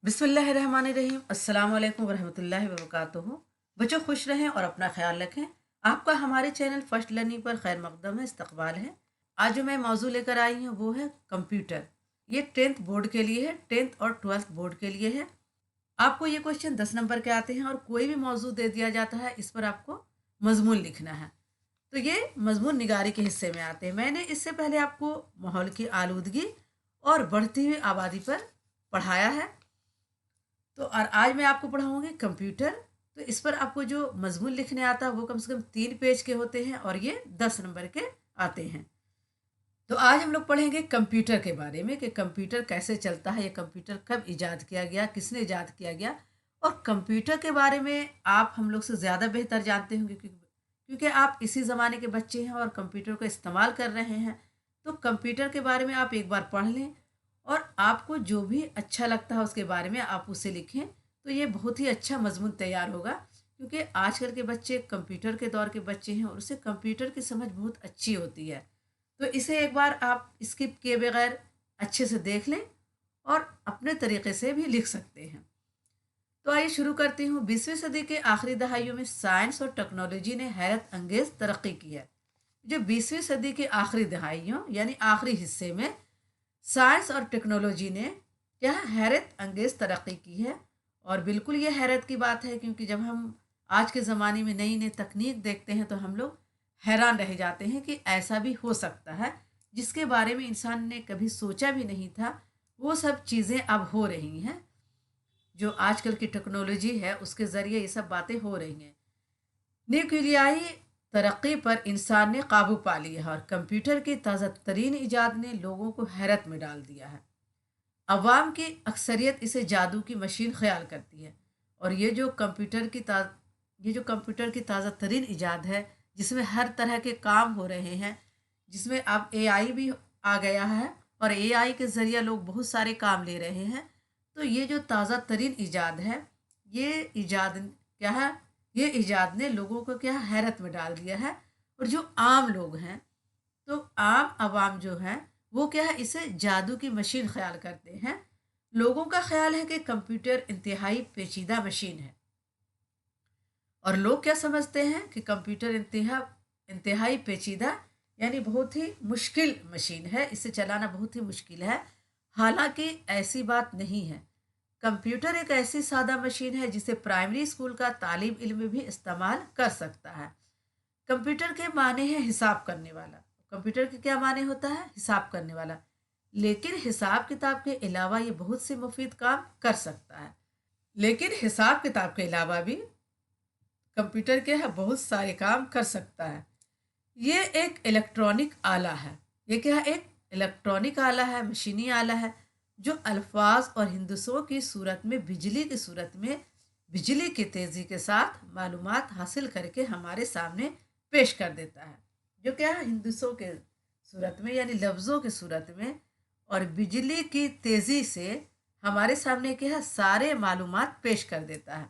बिस्मिल्लाहिर्रहमानिर्रहीम अस्सलाम वालेकुम वरहमतुल्लाहि वबरकातुहू। बच्चों खुश रहें और अपना ख्याल रखें। आपका हमारे चैनल फर्स्ट लर्निंग पर खैर मकदम है, इस्तकबाल है। आज जो मैं मौजू लेकर आई हूँ वो है कंप्यूटर। ये टेंथ बोर्ड के लिए है, टेंथ और ट्वेल्थ बोर्ड के लिए है। आपको ये क्वेश्चन 10 नंबर के आते हैं और कोई भी मौजू दे दिया जाता है, इस पर आपको मजमून लिखना है। तो ये मजमून निगारी के हिस्से में आते हैं। मैंने इससे पहले आपको माहौल की आलूदगी और बढ़ती हुई आबादी पर पढ़ाया है। तो और आज मैं आपको पढ़ाऊंगी कंप्यूटर। तो इस पर आपको जो मजमून लिखने आता है वो कम से कम 3 पेज के होते हैं और ये 10 नंबर के आते हैं। तो आज हम लोग पढ़ेंगे कंप्यूटर के बारे में कि कंप्यूटर कैसे चलता है, ये कंप्यूटर कब इजाद किया गया, किसने इजाद किया गया। और कंप्यूटर के बारे में आप हम लोग से ज़्यादा बेहतर जानते होंगे क्योंकि आप इसी ज़माने के बच्चे हैं और कंप्यूटर का इस्तेमाल कर रहे हैं। तो कंप्यूटर के बारे में आप एक बार पढ़ लें और आपको जो भी अच्छा लगता है उसके बारे में आप उसे लिखें। तो ये बहुत ही अच्छा मजमून तैयार होगा क्योंकि आजकल के बच्चे कंप्यूटर के दौर के बच्चे हैं और उसे कंप्यूटर की समझ बहुत अच्छी होती है। तो इसे एक बार आप स्किप किए बगैर अच्छे से देख लें और अपने तरीके से भी लिख सकते हैं। तो आइए शुरू करती हूँ। 20वीं सदी के आखिरी दहाइयों में साइंस और टेक्नोलॉजी ने हैरत अंगेज तरक्की की है। जो 20वीं सदी के आखिरी दहाइयों यानी आखिरी हिस्से में साइंस और टेक्नोलॉजी ने क्या है, हैरत अंगेज तरक्की की है। और बिल्कुल ये हैरत की बात है क्योंकि जब हम आज के ज़माने में नई नई तकनीक देखते हैं तो हम लोग हैरान रह जाते हैं कि ऐसा भी हो सकता है। जिसके बारे में इंसान ने कभी सोचा भी नहीं था, वो सब चीज़ें अब हो रही हैं। जो आजकल की टेक्नोलॉजी है उसके ज़रिए ये सब बातें हो रही हैं। न्यूक्लियाई तरक्की पर इंसान ने काबू पा लिया है और कंप्यूटर की ताज़ा तरीन ईजाद ने लोगों को हैरत में डाल दिया है। अवाम की अक्सरियत इसे जादू की मशीन ख्याल करती है। और ये जो कंप्यूटर की ताज़ा तरीन ईजाद है जिसमें हर तरह के काम हो रहे हैं, जिसमें अब एआई भी आ गया है और एआई के ज़रिए लोग बहुत सारे काम ले रहे हैं। तो ये जो ताज़ा तरीन ईजाद है, ये ईजाद क्या है, ये ईजाद ने लोगों को क्या हैरत में डाल दिया है। और जो आम लोग हैं, तो आम आवाम जो है वो क्या है, इसे जादू की मशीन ख्याल करते हैं। लोगों का ख्याल है कि कंप्यूटर इंतहाई पेचीदा मशीन है और लोग क्या समझते हैं कि कंप्यूटर इंतहाई पेचीदा यानी बहुत ही मुश्किल मशीन है, इसे चलाना बहुत ही मुश्किल है। हालांकि ऐसी बात नहीं है। कंप्यूटर एक ऐसी सादा मशीन है जिसे प्राइमरी स्कूल का तालिब इल्म भी इस्तेमाल कर सकता है। कंप्यूटर के माने हैं हिसाब करने वाला। कंप्यूटर के क्या माने होता है, हिसाब करने वाला। लेकिन हिसाब किताब के अलावा ये बहुत से मुफीद काम कर सकता है। लेकिन हिसाब किताब के अलावा भी कंप्यूटर के है बहुत सारे काम कर सकता है। ये एक इलेक्ट्रॉनिक आला है। ये क्या है, एक इलेक्ट्रॉनिक आला है, मशीनी आला है जो अल्फाज और हिंदसों की सूरत में बिजली की तेज़ी के साथ मालूमात हासिल करके हमारे सामने पेश कर देता है। जो क्या है, हिंदसों के सूरत में यानी लफ्ज़ों की सूरत में और बिजली की तेज़ी से हमारे सामने क्या है, सारे मालूमात पेश कर देता है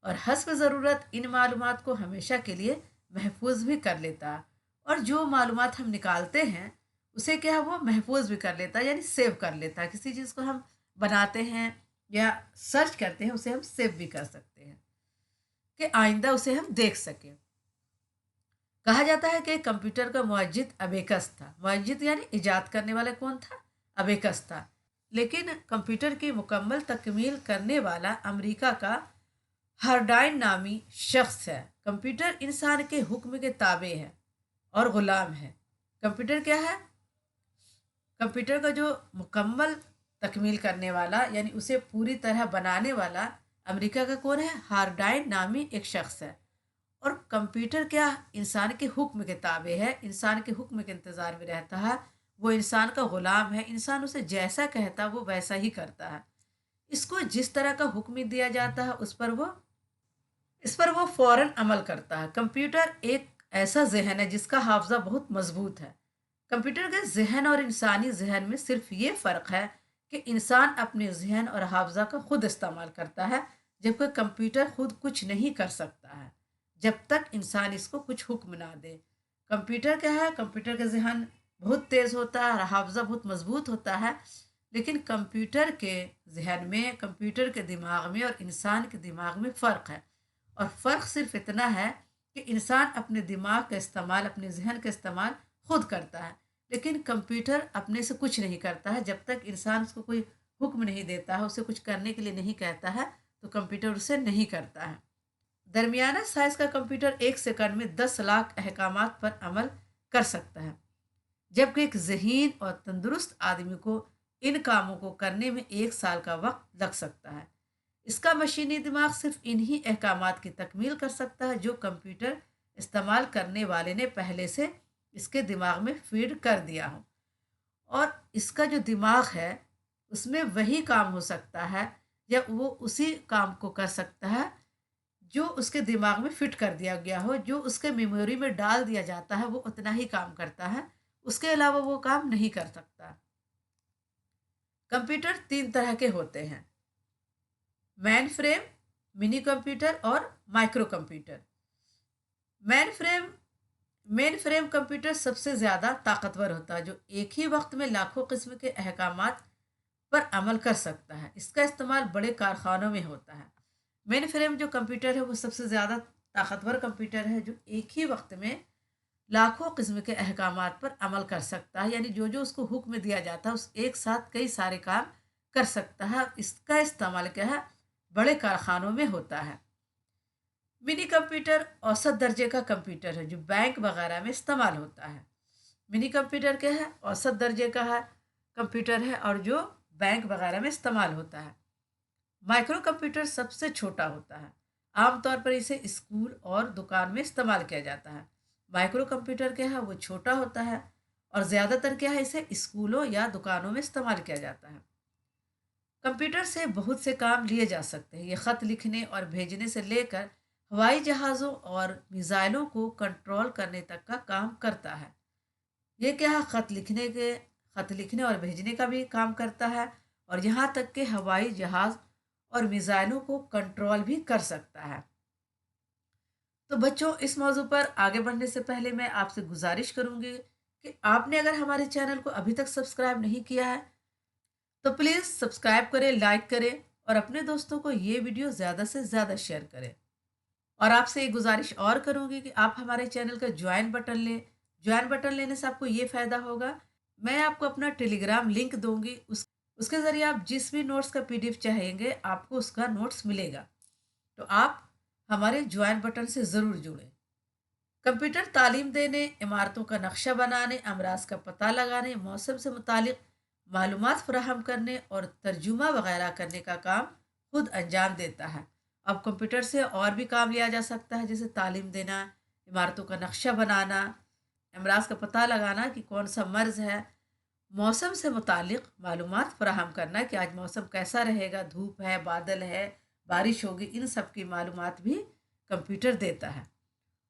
और हस्ब ज़रूरत इन मालूमात को हमेशा के लिए महफूज भी कर लेता है। और जो मालूमात हम निकालते हैं उसे क्या है, वो महफूज भी कर लेता है यानी सेव कर लेता है। किसी चीज़ को हम बनाते हैं या सर्च करते हैं, उसे हम सेव भी कर सकते हैं कि आइंदा उसे हम देख सकें। कहा जाता है कि कंप्यूटर का मुअज्जिद अबेकस था। मुअज्जिद यानी इजाद करने वाला कौन था, अबेकस था। लेकिन कंप्यूटर की मुकम्मल तकमील करने वाला अमेरिका का हरडाइन नामी शख्स है। कंप्यूटर इंसान के हुक्म के ताबे है और गुलाम है। कंप्यूटर क्या है, कंप्यूटर का जो मुकम्मल तकमील करने वाला यानी उसे पूरी तरह बनाने वाला अमेरिका का कौन है, हार्डाइन नामी एक शख्स है। और कंप्यूटर क्या, इंसान के हुक्म के ताबे है, इंसान के हुक्म के इंतज़ार में रहता है। वो इंसान का गुलाम है, इंसान उसे जैसा कहता वो वैसा ही करता है। इसको जिस तरह का हुक्म दिया जाता है इस पर वो फौरन अमल करता है। कंप्यूटर एक ऐसा जहन है जिसका हाफजा बहुत मजबूत है। कंप्यूटर के जहन और इंसानी जहन में सिर्फ ये फ़र्क है कि इंसान अपने जहन और हाफजा का खुद इस्तेमाल करता है, जबकि कंप्यूटर खुद कुछ नहीं कर सकता है जब तक इंसान इसको कुछ हुक्म ना दे। कंप्यूटर क्या है, कंप्यूटर का जहन बहुत तेज़ होता है और हाफजा बहुत मजबूत होता है। लेकिन कंप्यूटर के जहन में, कंप्यूटर के दिमाग में और इंसान के दिमाग में फ़र्क है। और फ़र्क सिर्फ इतना है कि इंसान अपने दिमाग का इस्तेमाल, अपने जहन का इस्तेमाल खुद करता है, लेकिन कंप्यूटर अपने से कुछ नहीं करता है। जब तक इंसान उसको कोई हुक्म नहीं देता है, उसे कुछ करने के लिए नहीं कहता है, तो कंप्यूटर उसे नहीं करता है। दरमियाना साइज का कंप्यूटर 1 सेकंड में 10 लाख अहकामात पर अमल कर सकता है, जबकि एक ज़हीन और तंदुरुस्त आदमी को इन कामों को करने में 1 साल का वक्त लग सकता है। इसका मशीनी दिमाग सिर्फ इन्हीं अहकामात की तकमील कर सकता है जो कंप्यूटर इस्तेमाल करने वाले ने पहले से इसके दिमाग में फीड कर दिया हो। और इसका जो दिमाग है, उसमें वही काम हो सकता है, या वो उसी काम को कर सकता है जो उसके दिमाग में फिट कर दिया गया हो, जो उसके मेमोरी में डाल दिया जाता है, वो उतना ही काम करता है। उसके अलावा वो काम नहीं कर सकता। कंप्यूटर 3 तरह के होते हैं: मैन फ्रेम, मिनी कंप्यूटर और micro computer. Man frame main frame computer सबसे ज़्यादा ताकतवर होता है, जो एक ही वक्त में लाखों किस्म के अहकामात पर अमल कर सकता है। इसका इस्तेमाल बड़े कारखानों में होता है। मेन फ्रेम जो कंप्यूटर है, वो सबसे ज़्यादा ताकतवर कंप्यूटर है, जो एक ही वक्त में लाखों किस्म के अहकामात पर अमल कर सकता है। यानी जो जो उसको हुक्म दिया जाता है, उस एक साथ कई सारे काम कर सकता है। इसका इस्तेमाल क्या है, बड़े कारखानों में होता है। मिनी कंप्यूटर औसत दर्जे का कंप्यूटर है, जो बैंक वगैरह में इस्तेमाल होता है। मिनी कंप्यूटर क्या है, औसत दर्जे का है कंप्यूटर है, और जो बैंक वगैरह में इस्तेमाल होता है। माइक्रो कंप्यूटर सबसे छोटा होता है। आमतौर पर इसे स्कूल और दुकान में इस्तेमाल किया जाता है। माइक्रो कंप्यूटर क्या है, वो छोटा होता है, और ज़्यादातर क्या है, इसे स्कूलों या दुकानों में इस्तेमाल किया जाता है। कंप्यूटर से बहुत से काम लिए जा सकते हैं। ये ख़त लिखने और भेजने से लेकर हवाई जहाज़ों और मिसाइलों को कंट्रोल करने तक का काम करता है। ये क्या है, खत लिखने और भेजने का भी काम करता है, और यहाँ तक कि हवाई जहाज़ और मिसाइलों को कंट्रोल भी कर सकता है। तो बच्चों, इस मौजू पर आगे बढ़ने से पहले मैं आपसे गुजारिश करूंगी कि आपने अगर हमारे चैनल को अभी तक सब्सक्राइब नहीं किया है, तो प्लीज़ सब्सक्राइब करें, लाइक करें, और अपने दोस्तों को ये वीडियो ज़्यादा से ज़्यादा शेयर करें। और आपसे एक गुजारिश और करूंगी कि आप हमारे चैनल का ज्वाइन बटन लें। ज्वाइन बटन लेने से आपको ये फ़ायदा होगा, मैं आपको अपना टेलीग्राम लिंक दूंगी, उसके ज़रिए आप जिस भी नोट्स का पीडीएफ चाहेंगे, आपको उसका नोट्स मिलेगा। तो आप हमारे ज्वाइन बटन से ज़रूर जुड़ें। कंप्यूटर तालीम देने, इमारतों का नक्शा बनाने, अमराज का पता लगाने, मौसम से मुतालिक मालूमात फराहम करने और तर्जुमा वगैरह करने का काम खुद अंजाम देता है। अब कंप्यूटर से और भी काम लिया जा सकता है, जैसे तालीम देना, इमारतों का नक्शा बनाना, अमराज का पता लगाना कि कौन सा मर्ज़ है, मौसम से मुतालिक मालूमात फराहम करना कि आज मौसम कैसा रहेगा, धूप है, बादल है, बारिश होगी, इन सब की मालूमात भी कंप्यूटर देता है।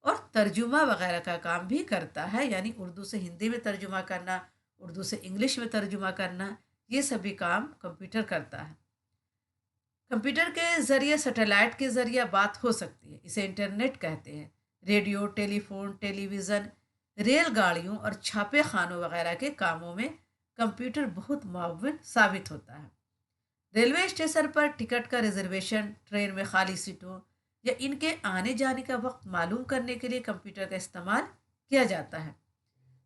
और तर्जुमा वगैरह का काम भी करता है, यानी उर्दू से हिंदी में तर्जुमा करना, उर्दू से इंग्लिश में तर्जुमा करना, ये सभी काम कंप्यूटर करता है। कंप्यूटर के ज़रिए, सैटेलाइट के ज़रिए बात हो सकती है, इसे इंटरनेट कहते हैं। रेडियो, टेलीफोन, टेलीविज़न, रेलगाड़ियों और छापे खानों वगैरह के कामों में कंप्यूटर बहुत मुअव्विन साबित होता है। रेलवे स्टेशन पर टिकट का रिजर्वेशन, ट्रेन में खाली सीटों या इनके आने जाने का वक्त मालूम करने के लिए कंप्यूटर का इस्तेमाल किया जाता है।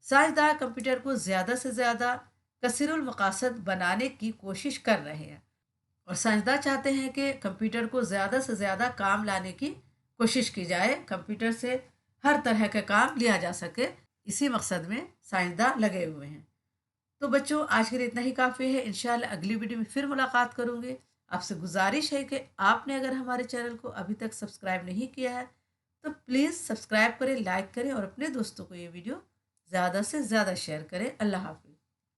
साइंसदान कंप्यूटर को ज़्यादा से ज़्यादा कसीरुल मकासद बनाने की कोशिश कर रहे हैं, और साइंसदान चाहते हैं कि कंप्यूटर को ज़्यादा से ज़्यादा काम लाने की कोशिश की जाए, कंप्यूटर से हर तरह का काम लिया जा सके। इसी मकसद में साइंसदान लगे हुए हैं। तो बच्चों, आज के लिए इतना ही काफ़ी है। इंशाल्लाह अगली वीडियो में फिर मुलाकात करूँगी। आपसे गुजारिश है कि आपने अगर हमारे चैनल को अभी तक सब्सक्राइब नहीं किया है, तो प्लीज़ सब्सक्राइब करें, लाइक करें, और अपने दोस्तों को ये वीडियो ज़्यादा से ज़्यादा शेयर करें। अल्लाह हाफिज़।